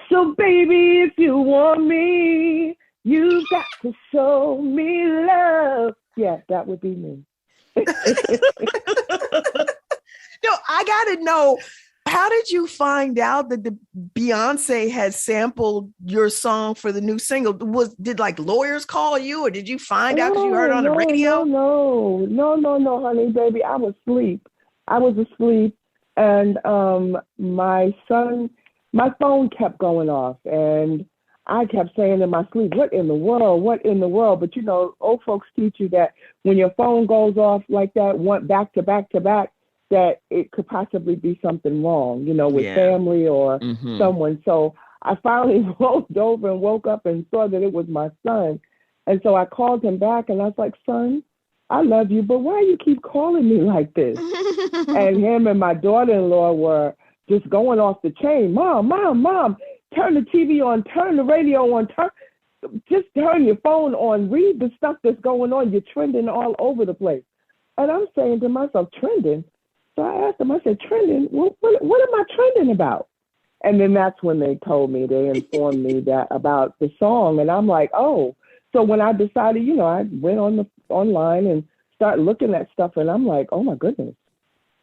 So, baby, if you want me, you've got to show me love. Yeah, that would be me. No, I got to know, how did you find out that the Beyonce had sampled your song for the new single? Did like lawyers call you, or did you find out because you heard it on the radio? No, honey, baby. I was asleep, and my phone kept going off, and I kept saying in my sleep, what in the world? But you know, old folks teach you that when your phone goes off like that, one back to back to back, that it could possibly be something wrong, you know, with family or someone. So I finally rolled over and woke up and saw that it was my son. And so I called him back and I was like, son, I love you, but why you keep calling me like this? And him and my daughter-in-law were just going off the chain. Mom, turn the TV on, turn the radio on, just turn your phone on, read the stuff that's going on. You're trending all over the place. And I'm saying to myself, trending? So I asked them, I said, trending? What am I trending about? And then that's when they informed me that about the song. And I'm like, oh. So when I decided, you know, I went online and started looking at stuff, and I'm like, oh my goodness.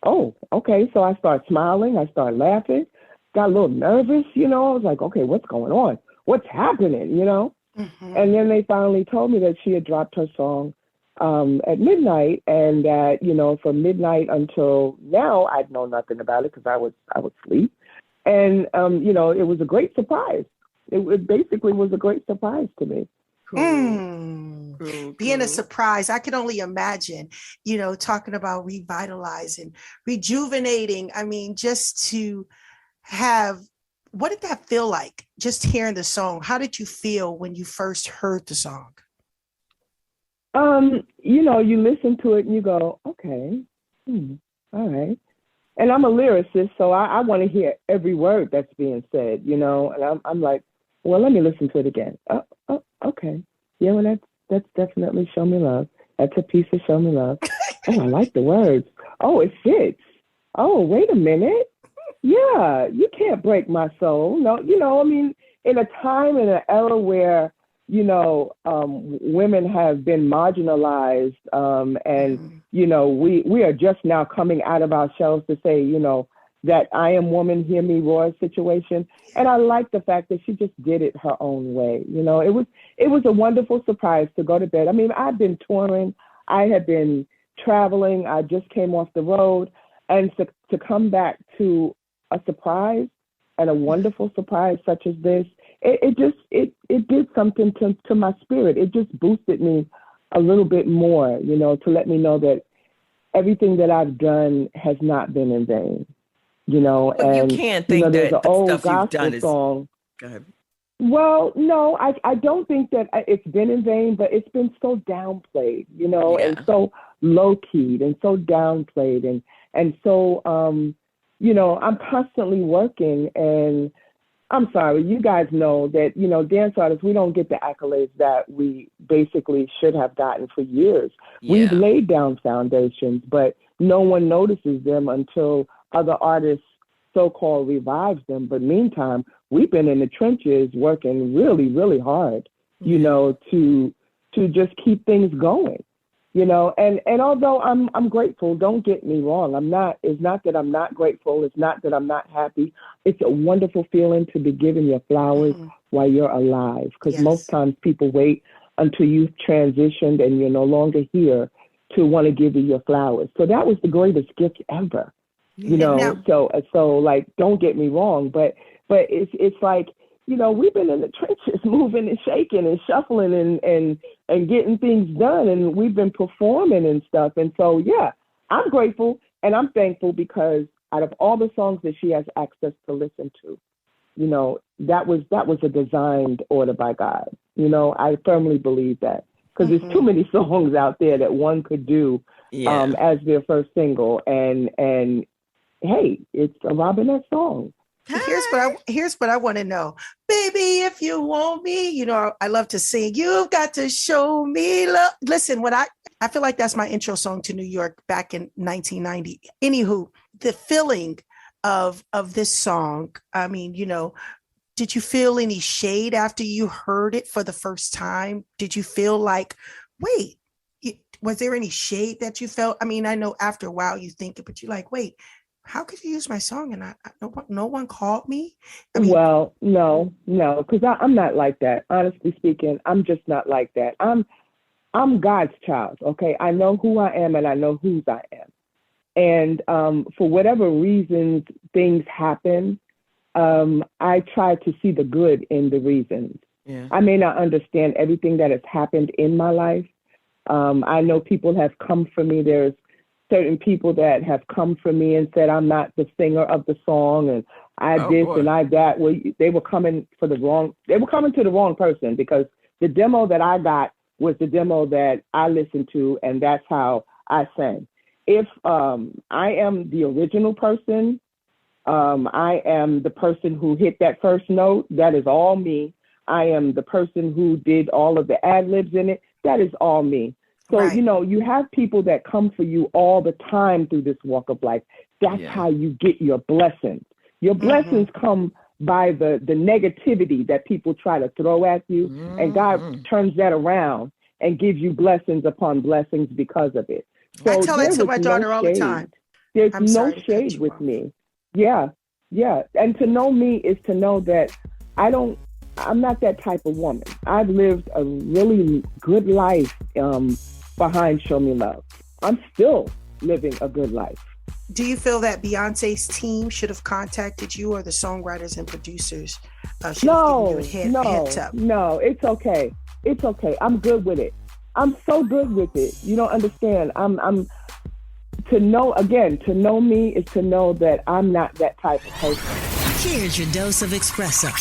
Oh, okay. So I started smiling, I started laughing, got a little nervous, you know. I was like, okay, what's going on? What's happening, you know? Mm-hmm. And then they finally told me that she had dropped her song at midnight, and that, you know, from midnight until now, I'd know nothing about it because I would sleep. And, you know, it was a great surprise. It basically was a great surprise to me. Cool. Being a surprise, I can only imagine, you know, talking about revitalizing, rejuvenating. I mean, just to have, what did that feel like? Just hearing the song. How did you feel when you first heard the song? You know, you listen to it and you go, okay, all right. And I'm a lyricist, so I want to hear every word that's being said, you know, and I'm like, well, let me listen to it again. Oh, okay. Yeah, well, that's definitely Show Me Love. That's a piece of Show Me Love. Oh, I like the words. Oh, it fits. Oh, wait a minute. Yeah, you can't break my soul. No, you know, I mean, in a time, in an era where, women have been marginalized, and we are just now coming out of our shells to say, that I am woman, hear me roar situation. And I like the fact that she just did it her own way. It was a wonderful surprise to go to bed. I mean, I've been touring, I had been traveling, I just came off the road, and to come back to a surprise and a wonderful surprise such as this, it did something to my spirit. It just boosted me a little bit more, to let me know that everything that I've done has not been in vain. But and you can't think there's that an old stuff you've gospel done is. song. Go ahead. Well, no, I don't think that it's been in vain, but it's been so downplayed, and so low keyed and so downplayed, and so I'm constantly working, and I'm sorry, you guys know that dance artists, we don't get the accolades that we basically should have gotten for years. We've laid down foundations, but no one notices them until other artists so-called revives them. But meantime, we've been in the trenches working really, really hard, to just keep things going, and although I'm grateful, don't get me wrong. It's not that I'm not grateful. It's not that I'm not happy. It's a wonderful feeling to be giving your flowers while you're alive. Because most times people wait until you've transitioned and you're no longer here to want to give you your flowers. So that was the greatest gift ever. So like, don't get me wrong, but it's like, we've been in the trenches moving and shaking and shuffling and getting things done, and we've been performing and stuff. And so, I'm grateful and I'm thankful, because out of all the songs that she has access to listen to, that was a designed order by God. I firmly believe that, because there's too many songs out there that one could do as their first single, and hey, it's a Robinette song. Here's what I want to know. Baby, if you want me, I love to sing. You've got to show me love. Listen, I feel like that's my intro song to New York back in 1990. Anywho, the feeling of this song, I mean, did you feel any shade after you heard it for the first time? Did you feel like, wait, was there any shade that you felt? I mean, I know after a while you think it, but you're like, wait, how could you use my song and no one called me? I mean, well, no, because I'm not like that. Honestly speaking, I'm just not like that. I'm God's child. Okay, I know who I am and I know whose I am. And for whatever reasons things happen, I try to see the good in the reasons. Yeah. I may not understand everything that has happened in my life. I know people have come for me. There's certain people that have come for me and said I'm not the singer of the song, and and I that. Well, they were coming to the wrong person, because the demo that I got was the demo that I listened to, and that's how I sang. If I am the original person, I am the person who hit that first note. That is all me. I am the person who did all of the ad-libs in it. That is all me. So, right. You have people that come for you all the time through this walk of life. That's how you get your blessings. Your blessings come by the negativity that people try to throw at you. And God turns that around and gives you blessings upon blessings because of it. So I tell that to my daughter all the time. There's no shade with me. Yeah. And to know me is to know that I'm not that type of woman. I've lived a really good life behind Show Me Love. I'm still living a good life. Do you feel that Beyonce's team should have contacted you, or the songwriters and producers should have given you a heads up? No, it's okay. It's okay. I'm good with it. I'm so good with it. You don't understand. I'm to know me is to know that I'm not that type of person. Here's your dose of espresso.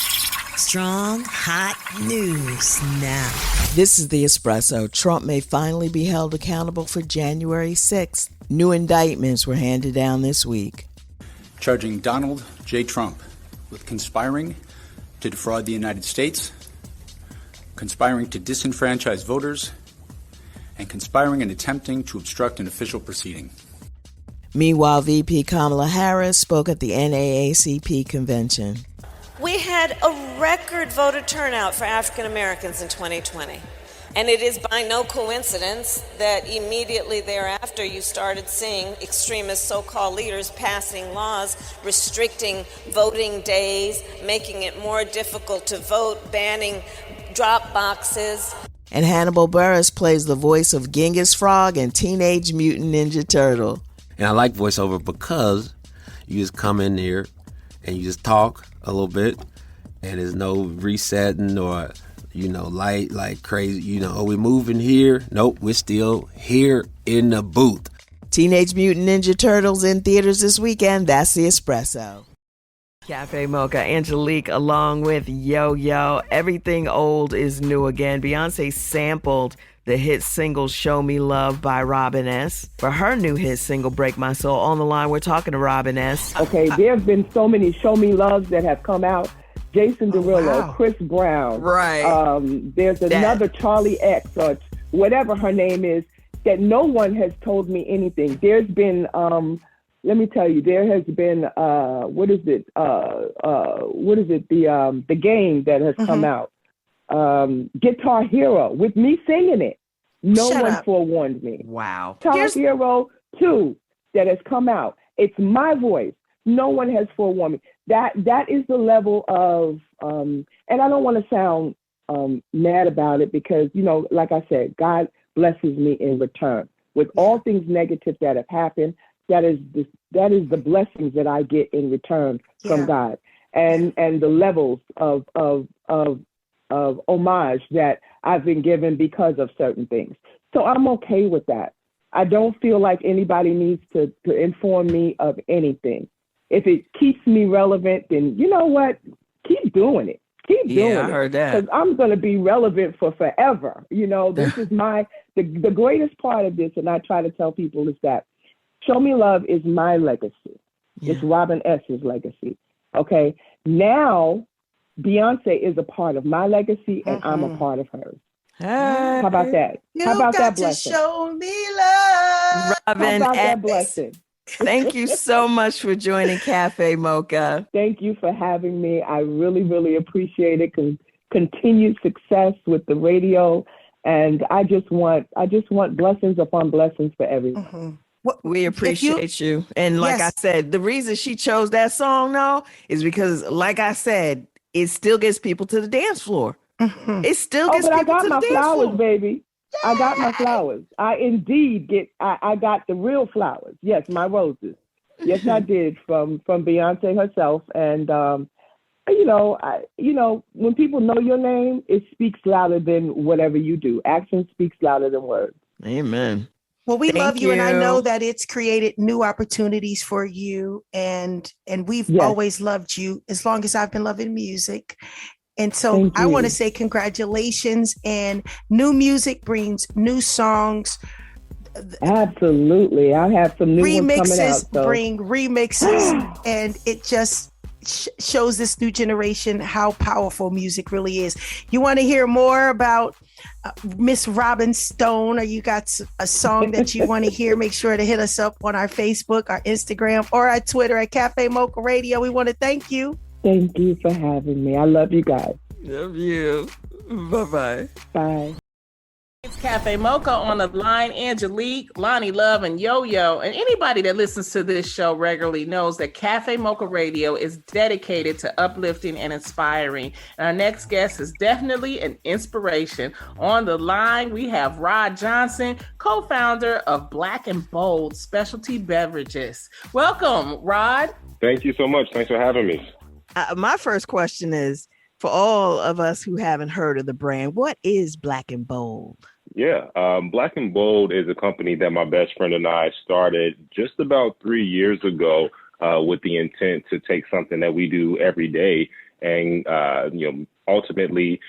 Strong, hot news now. This is the Espresso. Trump may finally be held accountable for January 6th. New indictments were handed down this week, charging Donald J. Trump with conspiring to defraud the United States, conspiring to disenfranchise voters, and conspiring and attempting to obstruct an official proceeding. Meanwhile, VP Kamala Harris spoke at the NAACP convention. We had a record voter turnout for African Americans in 2020. And it is by no coincidence that immediately thereafter you started seeing extremist so-called leaders passing laws restricting voting days, making it more difficult to vote, banning drop boxes. And Hannibal Buress plays the voice of Genghis Frog and Teenage Mutant Ninja Turtle. And I like voiceover because you just come in here and you just talk a little bit and there's no resetting or light like crazy, are we moving here? Nope, we're still here in the booth. Teenage Mutant Ninja Turtles in theaters this weekend. That's the Espresso. Cafe Mocha, Angelique, along with Yo-Yo. Everything old is new again. Beyonce sampled the hit single Show Me Love by Robin S. for her new hit single Break My Soul. On the line, we're talking to Robin S. Okay, there have been so many Show Me Loves that have come out. Jason Derulo, Chris Brown. Right. There's another Charlie X or whatever her name is that no one has told me anything. There's been, let me tell you, there has been, the game that has come out. Guitar Hero with me singing it. No one forewarned me. Wow. Guitar Hero 2 that has come out. It's my voice. No one has forewarned me. That is the level of, and I don't want to sound mad about it because, like I said, God blesses me in return. With all things negative that have happened, that is the blessings that I get in return from God, and the levels of homage that I've been given because of certain things. So I'm okay with that. I don't feel like anybody needs to inform me of anything. If it keeps me relevant, then you know what? Keep doing it. Keep doing it. Yeah, I heard that. Because I'm going to be relevant for forever. This is the greatest part of this, and I try to tell people is that Show Me Love is my legacy. Yeah. It's Robin S.'s legacy. Okay? Now, Beyonce is a part of my legacy, and I'm a part of hers. How about that? How about that blessing? Show me love. Robin How about S. that blessing? Thank you so much for joining Cafe Mocha. Thank you for having me. I really, really appreciate it. Continued success with the radio, and I just want blessings upon blessings for everyone. We appreciate you. And like I said, the reason she chose that song though is because, like I said, it still gets people to the dance floor. It still gets people to the dance flowers, floor. Baby. I got my flowers. I indeed I got the real flowers. Yes, my roses. Yes, I did from Beyonce herself. And when people know your name, it speaks louder than whatever you do. Action speaks louder than words. Amen. Well, we Thank love you, and I you. know that it's created new opportunities for you, and we've always loved you as long as I've been loving music. And so I want to say congratulations, and new music brings new songs. Absolutely. I have some new ones coming out. Remixes bring remixes, and it just shows this new generation how powerful music really is. You want to hear more about Miss Robin Stone, or you got a song that you want to hear, make sure to hit us up on our Facebook, our Instagram, or our Twitter at Cafe Mocha Radio. We want to thank you. Thank you for having me. I love you guys. Love you. Bye-bye. Bye. It's Cafe Mocha on the line. Angelique, Lonnie Love, and Yo-Yo. And anybody that listens to this show regularly knows that Cafe Mocha Radio is dedicated to uplifting and inspiring. And our next guest is definitely an inspiration. On the line, we have Rod Johnson, co-founder of Black and Bold Specialty Beverages. Welcome, Rod. Thank you so much. Thanks for having me. My first question is, for all of us who haven't heard of the brand, what is Black and Bold? Yeah, Black and Bold is a company that my best friend and I started just about 3 years ago with the intent to take something that we do every day and, ultimately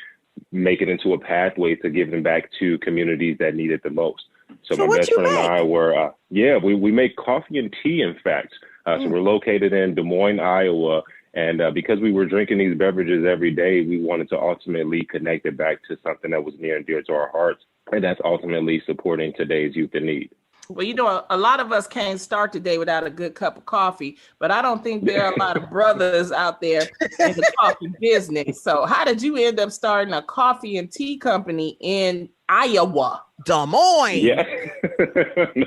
make it into a pathway to giving back to communities that need it the most. So my best friend and I were, we make coffee and tea, in fact. So we're located in Des Moines, Iowa. And because we were drinking these beverages every day, we wanted to ultimately connect it back to something that was near and dear to our hearts. And that's ultimately supporting today's youth in need. Well, you know, a lot of us can't start the day without a good cup of coffee, but I don't think there are a lot of brothers out there in the coffee business. So how did you end up starting a coffee and tea company in Iowa? Des Moines. Yeah,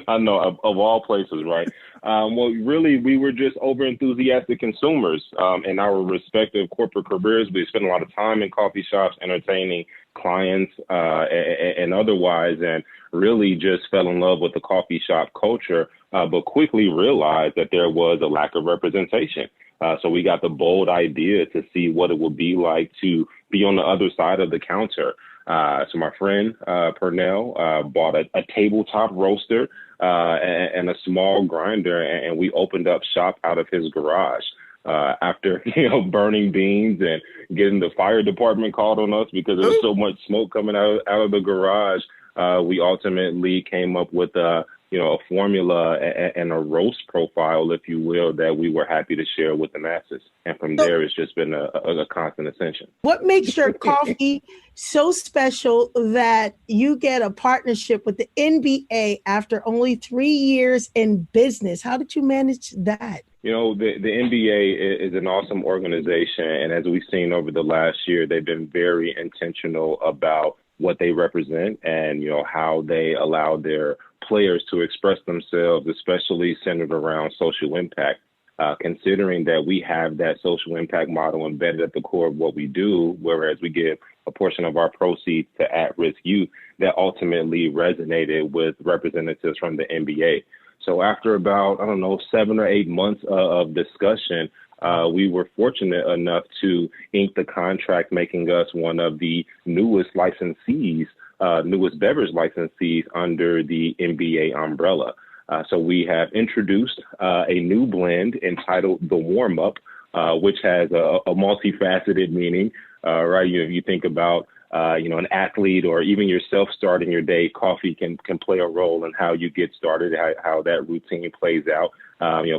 I know, of all places, right? Well, really, we were just over-enthusiastic consumers in our respective corporate careers. We spent a lot of time in coffee shops, entertaining clients and otherwise, and really just fell in love with the coffee shop culture, but quickly realized that there was a lack of representation. So we got the bold idea to see what it would be like to be on the other side of the counter. So my friend Purnell bought a tabletop roaster and a small grinder, and we opened up shop out of his garage. After burning beans and getting the fire department called on us because there was so much smoke coming out of the garage, we ultimately came up with a formula and a roast profile, if you will, that we were happy to share with the masses. And from there, it's just been a constant ascension. What makes your coffee so special that you get a partnership with the NBA after only 3 years in business? How did you manage that? The NBA is an awesome organization. And as we've seen over the last year, they've been very intentional about what they represent and, how they allow their players to express themselves, especially centered around social impact. Considering that we have that social impact model embedded at the core of what we do, whereas we give a portion of our proceeds to at-risk youth, that ultimately resonated with representatives from the NBA. So after about, 7 or 8 months of discussion, we were fortunate enough to ink the contract, making us one of the newest licensees, newest beverage licensees under the NBA umbrella. So we have introduced a new blend entitled The Warm Up, which has a multifaceted meaning, right? You think about an athlete or even yourself starting your day, coffee can play a role in how you get started, how that routine plays out.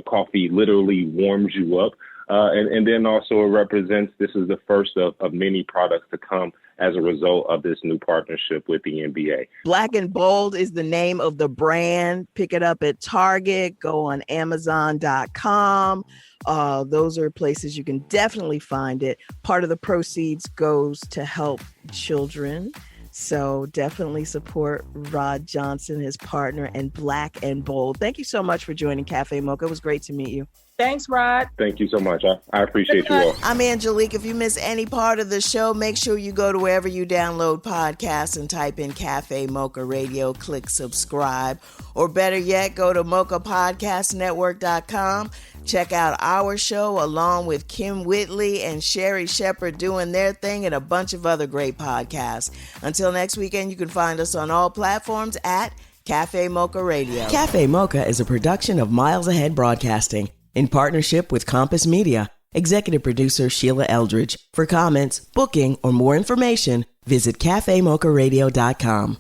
Coffee literally warms you up. And then also it represents, this is the first of many products to come as a result of this new partnership with the NBA. Black and Bold is the name of the brand. Pick it up at Target, go on Amazon.com. Those are places you can definitely find it. Part of the proceeds goes to help children. So definitely support Rod Johnson, his partner, and Black and Bold. Thank you so much for joining Cafe Mocha. It was great to meet you. Thanks, Rod. Thank you so much. I appreciate you all. I'm Angelique. If you miss any part of the show, make sure you go to wherever you download podcasts and type in Cafe Mocha Radio, click subscribe, or better yet, go to mochapodcastnetwork.com. Check out our show along with Kim Whitley and Sherry Shepard doing their thing and a bunch of other great podcasts. Until next weekend, you can find us on all platforms at Cafe Mocha Radio. Cafe Mocha is a production of Miles Ahead Broadcasting in partnership with Compass Media. Executive producer Sheila Eldridge. For comments, booking, or more information, visit cafemocharadio.com.